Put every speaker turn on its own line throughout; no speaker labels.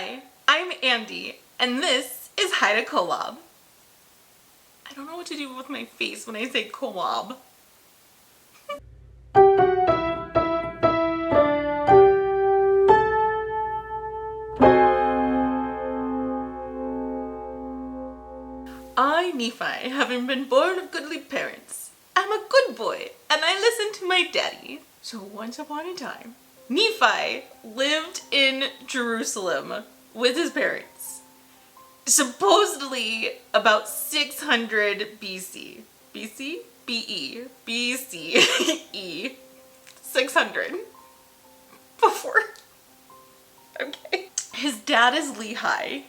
Hi, I'm Andy, and this is Hi to Kolob. I don't know what to do with my face when I say Kolob. I, Nephi, having been born of goodly parents, am a good boy, and I listen to my daddy. So once upon a time, Nephi lived in Jerusalem with his parents. Supposedly about 600 BC. BC? BE. BCE. 600. Before. Okay. His dad is Lehi,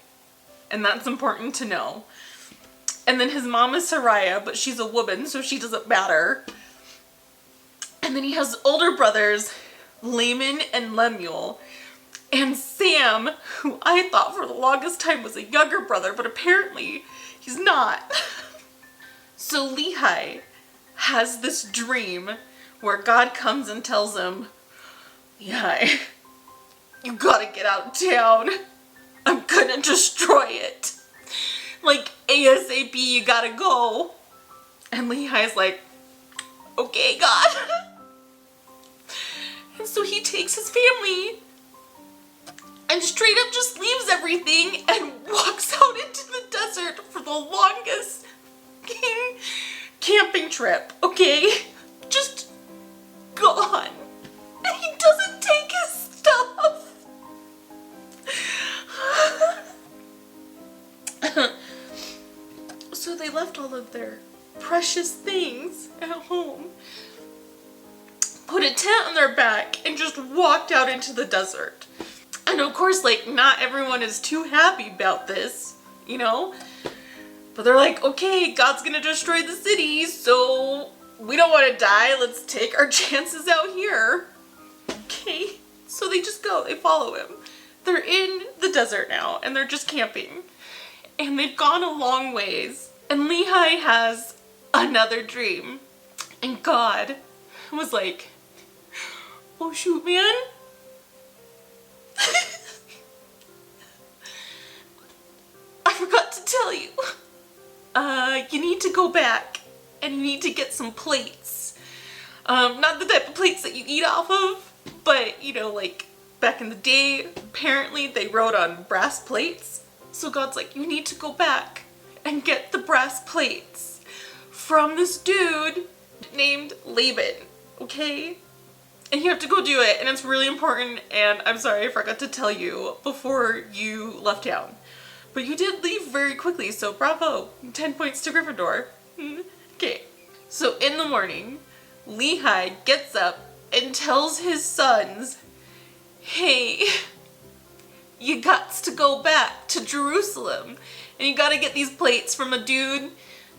and that's important to know. And then his mom is Sariah, but she's a woman, so she doesn't matter. And then he has older brothers, Laman and Lemuel, and Sam, who I thought for the longest time was a younger brother, but apparently he's not. So Lehi has this dream where God comes and tells him, Lehi, you gotta get out of town. I'm gonna destroy it. Like, ASAP, you gotta go. And Lehi's like, okay, God. And so he takes his family and straight up just leaves everything and walks out into the desert for the longest camping trip, okay? Just gone. And he doesn't take his stuff. So they left all of their precious things at home, put a tent on their back, and just walked out into the desert. And of course, like, not everyone is too happy about this, you know? But they're like, okay, God's gonna destroy the city, so we don't want to die. Let's take our chances out here. Okay? So they just go, they follow him. They're in the desert now, and they're just camping. And they've gone a long ways. And Lehi has another dream. And God was like, oh shoot, man. I forgot to tell you. You need to go back and you need to get some plates. Not the type of plates that you eat off of, but you know, like back in the day, apparently they wrote on brass plates. So God's like, you need to go back and get the brass plates from this dude named Laban, okay? And you have to go do it, and it's really important, and I'm sorry I forgot to tell you before you left town. But you did leave very quickly, so bravo. 10 points to Gryffindor. Okay. So in the morning, Lehi gets up and tells his sons, hey, you gots to go back to Jerusalem, and you gotta get these plates from a dude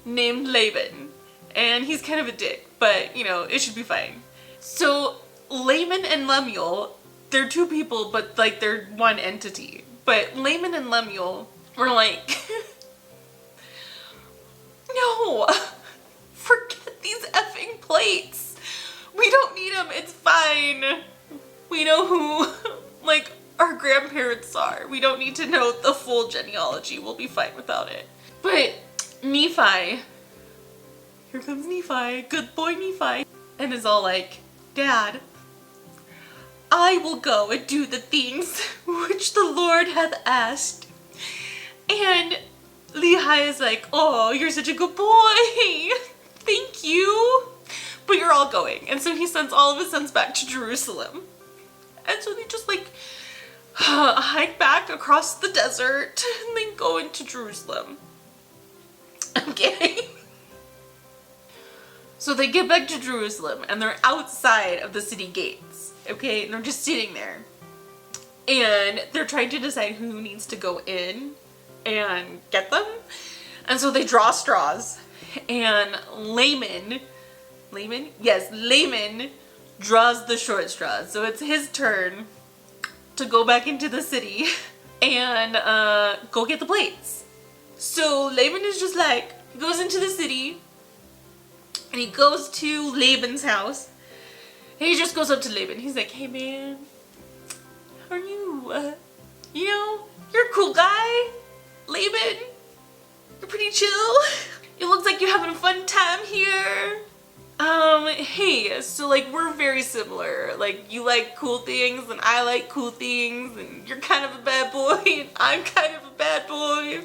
named Laban. And he's kind of a dick, but you know, it should be fine. So Laman and Lemuel, they're two people, but like they're one entity. But Laman and Lemuel were like, no, forget these effing plates. We don't need them, it's fine. We know who, like, our grandparents are. We don't need to know the full genealogy. We'll be fine without it. But Nephi, here comes Nephi, good boy Nephi, and is all like, Dad, I will go and do the things which the Lord hath asked. And Lehi is like, oh, you're such a good boy. Thank you. But you're all going. And so he sends all of his sons back to Jerusalem. And so they just like hike back across the desert and then go into Jerusalem. Okay. So they get back to Jerusalem and they're outside of the city gates. Okay, and they're just sitting there. And they're trying to decide who needs to go in and get them. And so they draw straws. And Laman draws the short straw. So it's his turn to go back into the city and go get the plates. So Laban is just like, he goes into the city and he goes to Laban's house. And he just goes up to Laban. He's like, hey man, how are you? You know, a cool guy, Laban. You're pretty chill. It looks like you're having a fun time here. Hey, so like we're very similar. Like you like cool things and I like cool things and you're kind of a bad boy and I'm kind of a bad boy.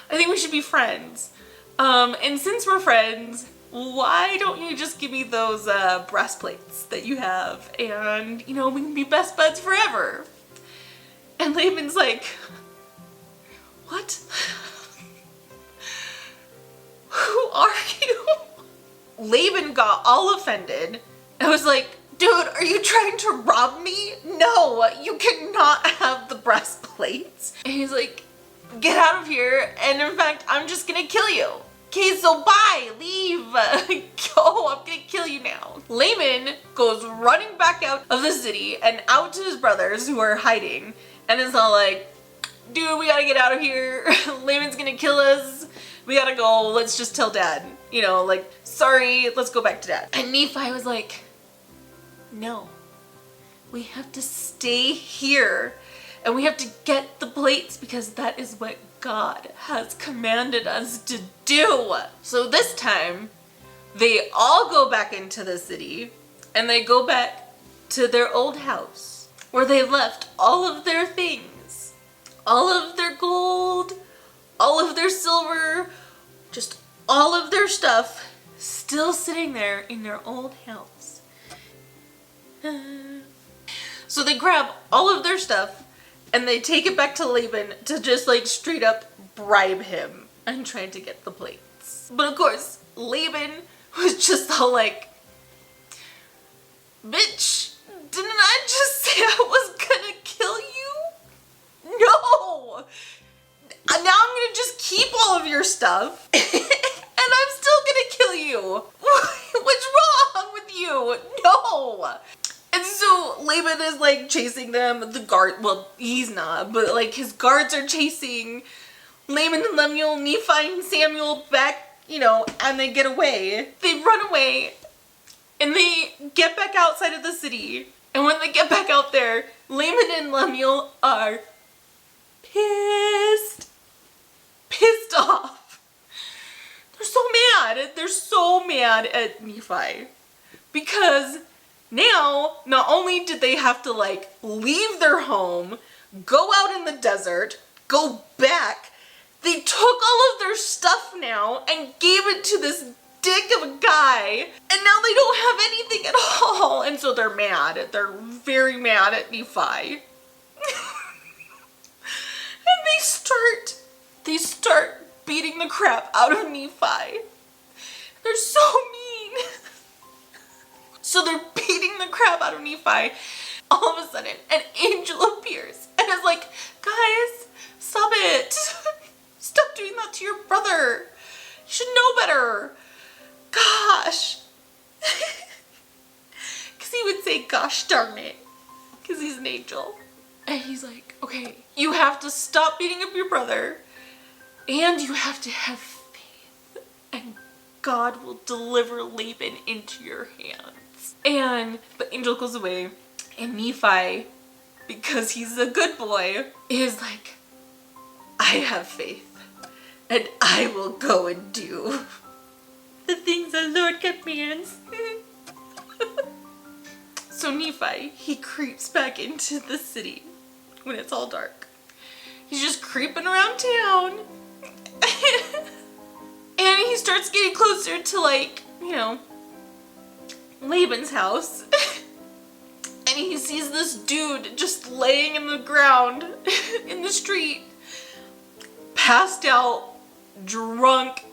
I think we should be friends. And since we're friends, why don't you just give me those breastplates that you have and, you know, we can be best buds forever. And Laban's like, what? Who are you? Laban got all offended. I was like, dude, are you trying to rob me? No, you cannot have the breastplates. And he's like, get out of here. And in fact, I'm just gonna kill you. Okay, so bye, leave. Go, I'm gonna kill you now. Laban goes running back out of the city and out to his brothers who are hiding. And is all like, dude, we gotta get out of here. Laban's gonna kill us. We gotta go, let's just tell dad. You know, like, sorry, let's go back to dad. And Nephi was like, no, we have to stay here and we have to get the plates because that is what God has commanded us to do. So this time, they all go back into the city and they go back to their old house where they left all of their things, all of their gold, all of their silver, just all of their stuff still sitting there in their old house. So they grab all of their stuff and they take it back to Laban to just like straight up bribe him and try to get the plates. But of course, Laban was just all like, bitch, didn't I just say I was gonna kill you? No! Now I'm gonna just keep all of your stuff and I'm still gonna kill you. What's wrong with you? No! And so Laban is like chasing them. The guard, well, he's not, but like his guards are chasing Laban and Lemuel, Nephi and Samuel back, you know, and they get away. They run away and they get back outside of the city. And when they get back out there, Laban and Lemuel are pissed off. They're so mad. They're so mad at Nephi because now not only did they have to like leave their home, go out in the desert, go back, they took all of their stuff now and gave it to this dick of a guy, and now they don't have anything at all, and so they're mad. They're very mad at Nephi. And they start beating the crap out of Nephi. They're so mean. So they're beating the crap out of Nephi. All of a sudden, an angel appears and is like, guys, stop it. Stop doing that to your brother. You should know better. Gosh. Because he would say, gosh darn it. Because he's an angel. And he's like, okay, you have to stop beating up your brother. And you have to have faith. And God will deliver Laban into your hands. And the angel goes away. And Nephi, because he's a good boy, is like, I have faith. And I will go and do the things the Lord commands. So Nephi, he creeps back into the city when it's all dark. He's just creeping around town. And he starts getting closer to, like, you know, Laban's house. And he sees this dude just laying in the ground in the street, passed out, drunk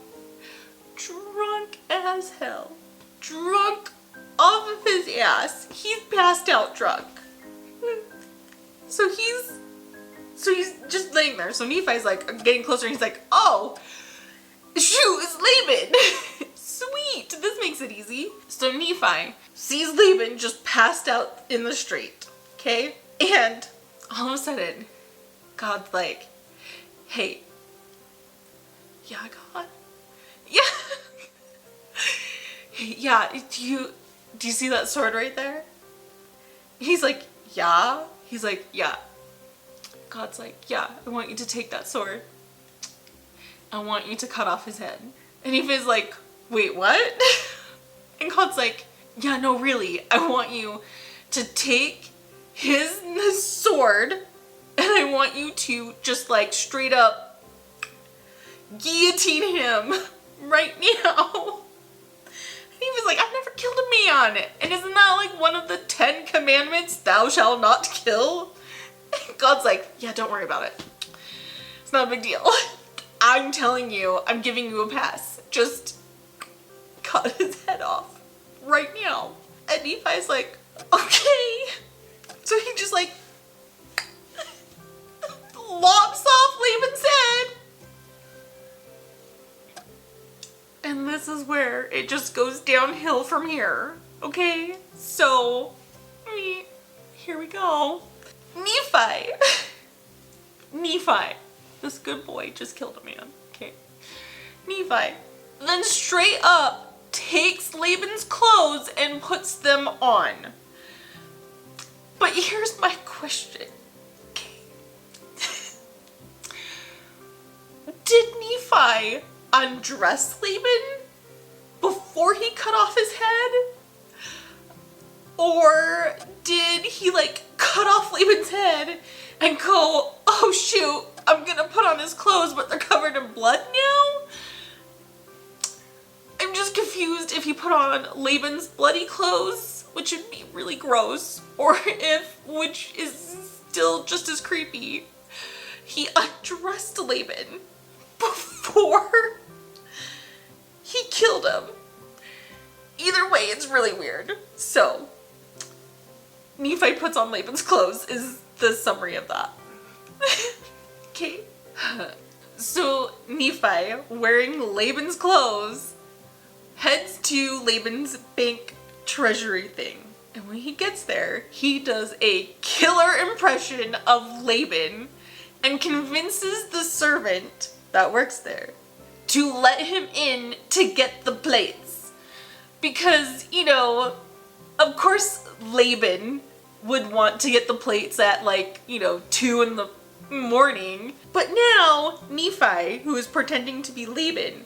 as hell, drunk off of his ass. He's passed out drunk. So he's just laying there. So Nephi's like getting closer and he's like, oh, shoot, it's Laban. Sweet, this makes it easy. So Nephi sees Laban just passed out in the street, okay? And all of a sudden, God's like, hey, yeah, God? Yeah. Yeah, do you see that sword right there? He's like, yeah. He's like, yeah. God's like, yeah, I want you to take that sword. I want you to cut off his head. And Nephi's like, wait, what? And God's like, yeah, no, really, I want you to take his sword and I want you to just like straight up guillotine him right now. And Nephi's like, I've never killed a man. And isn't that like one of the 10 commandments? Thou shalt not kill. And God's like, yeah, don't worry about it. It's not a big deal. I'm telling you, I'm giving you a pass. Just cut his head off right now. And Nephi's like, okay. So he just like lops off Laban's head. And this is where it just goes downhill from here. Okay? So, here we go. Nephi. This good boy just killed a man. Okay. Nephi then straight up takes Laban's clothes and puts them on. But here's my question. Okay. Did Nephi undress Laban before he cut off his head? Or did he like cut off Laban's head and go, oh shoot, I'm gonna put on his clothes but they're covered in blood now? I'm just confused if he put on Laban's bloody clothes, which would be really gross, or which is still just as creepy, he undressed Laban before he killed him. Either way, it's really weird. So, Nephi puts on Laban's clothes is the summary of that. Okay. So, Nephi, wearing Laban's clothes, heads to Laban's bank treasury thing. And when he gets there, he does a killer impression of Laban and convinces the servant that works there to let him in to get the plates. Because, you know, of course Laban would want to get the plates at like, 2 in the morning. But now Nephi, who is pretending to be Laban,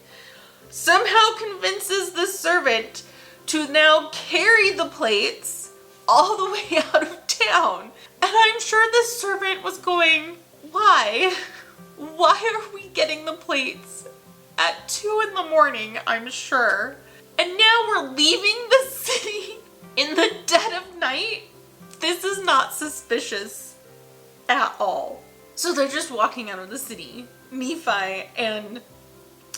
somehow convinces the servant to now carry the plates all the way out of town. And I'm sure the servant was going, why? Why are we getting the plates at 2 in the morning, I'm sure? And now we're leaving the city in the dead of night? This is not suspicious at all. So they're just walking out of the city, Nephi and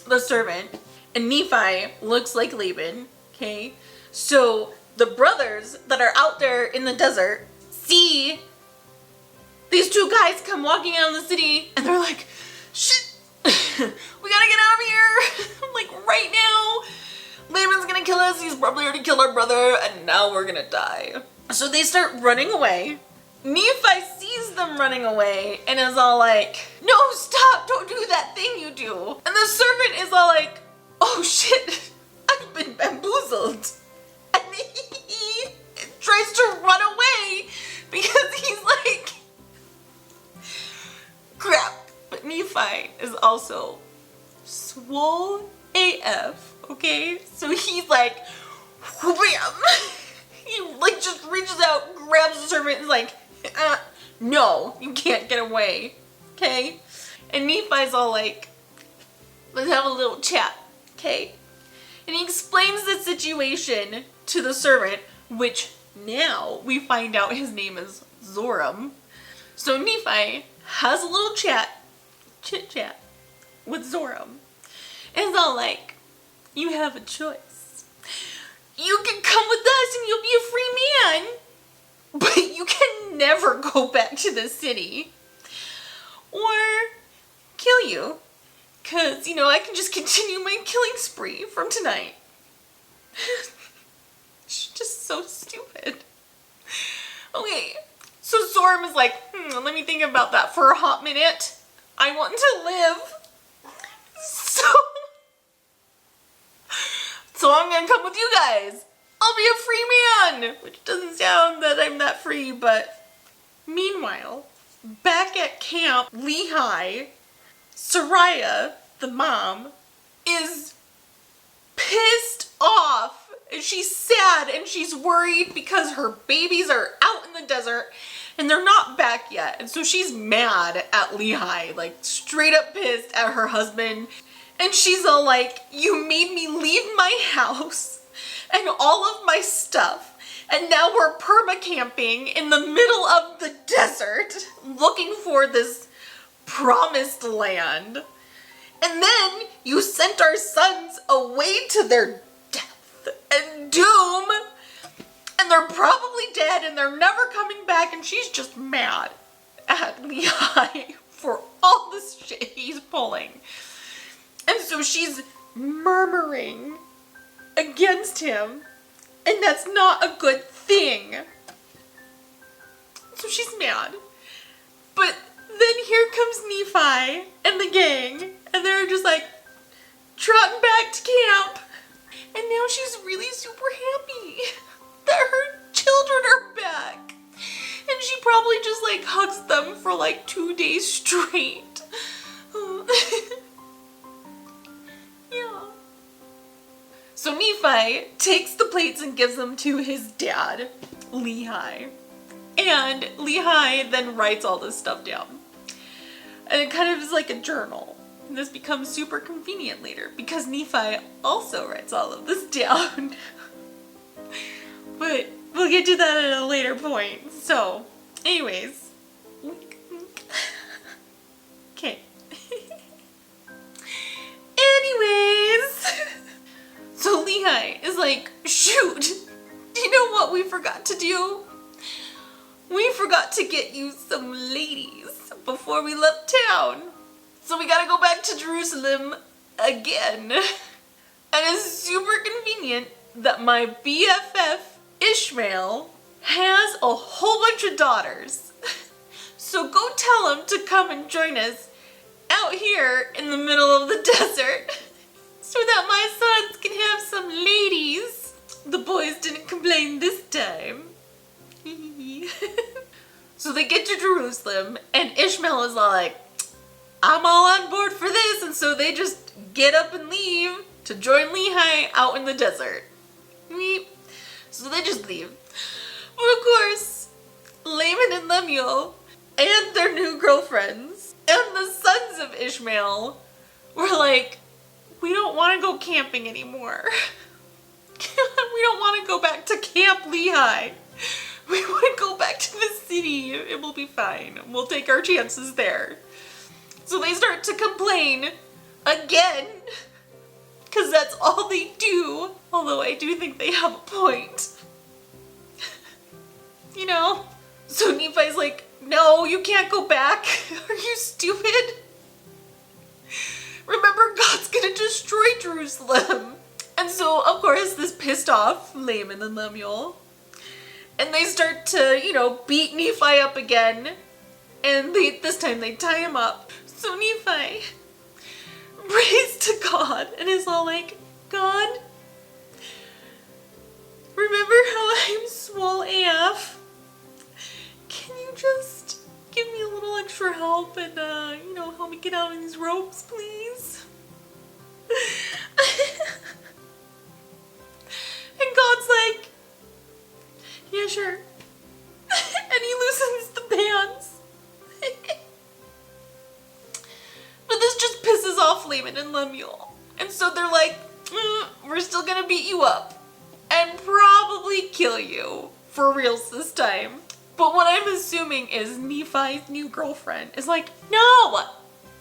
the servant. And Nephi looks like Laban, okay? So the brothers that are out there in the desert see these 2 guys come walking out of the city and they're like, shit, we gotta get out of here, like right now. Laban's gonna kill us, he's probably already killed our brother, and now we're gonna die. So they start running away. Nephi sees them running away and is all like, no, stop, don't do that thing you do. And the servant is all like, oh shit, I've been bamboozled. And he tries to run away because he's like, crap. But Nephi is also swole AF, okay? So he's like, wham! He like just reaches out, grabs the servant and is like, no, you can't get away, okay? And Nephi's all like, let's have a little chat, okay? And he explains the situation to the servant, which now we find out his name is Zoram. So Nephi has a little chit-chat with Zoram. And it's all like, you have a choice. You can come with us and you'll be a free man, but you can never go back to the city. Or kill you, because, I can just continue my killing spree from tonight. It's just so stupid. Okay, so Zoram is like, let me think about that for a hot minute. I want to live. So I'm gonna come with you guys. I'll be a free man. Which doesn't sound that I'm that free, but meanwhile, back at Camp Lehi, Soraya, the mom, is pissed off. And she's sad and she's worried because her babies are out in the desert and they're not back yet. And so she's mad at Lehi, like straight up pissed at her husband. And she's all like, you made me leave my house and all of my stuff. And now we're perma-camping in the middle of the desert looking for this promised land. And then you sent our sons away to their death and doom. And they're probably dead and they're never coming back. And she's just mad at Lehi for all this shit he's pulling. And so she's murmuring against him. And that's not a good thing. So she's mad. But then here comes Nephi and the gang. And they're just like trotting back to camp. And now she's really super happy that her children are back. And she probably just like hugs them for like 2 days straight. Yeah. So Nephi takes the plates and gives them to his dad, Lehi. And Lehi then writes all this stuff down. And it kind of is like a journal. And this becomes super convenient later because Nephi also writes all of this down. But we'll get to that at a later point. So, anyways. Okay. Anyways. So Lehi is like, shoot, do you know what we forgot to do? We forgot to get you some ladies before we left town. So we gotta go back to Jerusalem again. And it's super convenient that my BFF Ishmael has a whole bunch of daughters. So go tell him to come and join us out here in the middle of the desert so that my sons can have some ladies. The boys didn't complain this time. So they get to Jerusalem and Ishmael is all like, I'm all on board for this. And so they just get up and leave to join Lehi out in the desert. So they just leave. But of course, Laman and Lemuel and their new girlfriends and the sons of Ishmael were like, we don't want to go camping anymore. We don't want to go back to Camp Lehi. We want to go back to the city. It will be fine. We'll take our chances there. So they start to complain again, because that's all they do. Although I do think they have a point. You know? So Nephi's like, no, you can't go back. Are you stupid? Remember, God's gonna destroy Jerusalem. And so, of course, this pissed off Laman and Lemuel. And they start to, beat Nephi up again. And this time they tie him up. So Nephi prays to God and is all like, God, remember how I'm small AF? Can you just give me a little extra help and, help me get out of these ropes, please? And God's like, yeah, sure. And he loosens the bands. But this just pisses off Laman and Lemuel. And so they're like, we're still gonna beat you up. And probably kill you. For reals this time. But what I'm assuming is Nephi's new girlfriend is like, no!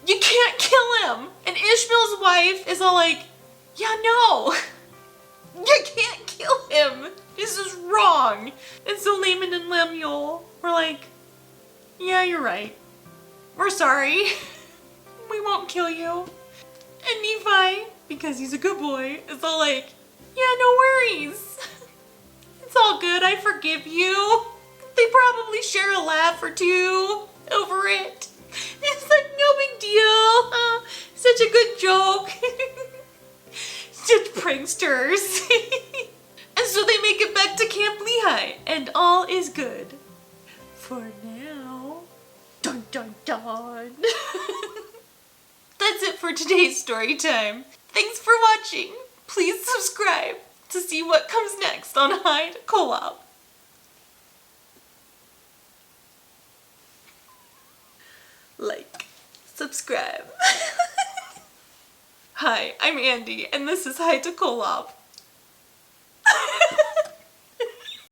You can't kill him! And Ishmael's wife is all like, yeah, no! You can't kill him! This is wrong! And so Laman and Lemuel were like, yeah, you're right. We're sorry. We won't kill you. And Nephi, because he's a good boy, is all like, yeah, no worries. It's all good, I forgive you. They probably share a laugh or two over it. It's like, no big deal. Such a good joke. Such pranksters. And so they make it back to Camp Lehi, and all is good. For now. Dun god. That's it for today's story time. Thanks for watching. Please subscribe to see what comes next on Hide Kolob. Like, subscribe. Hi, I'm Andy, and this is Hide Kolob.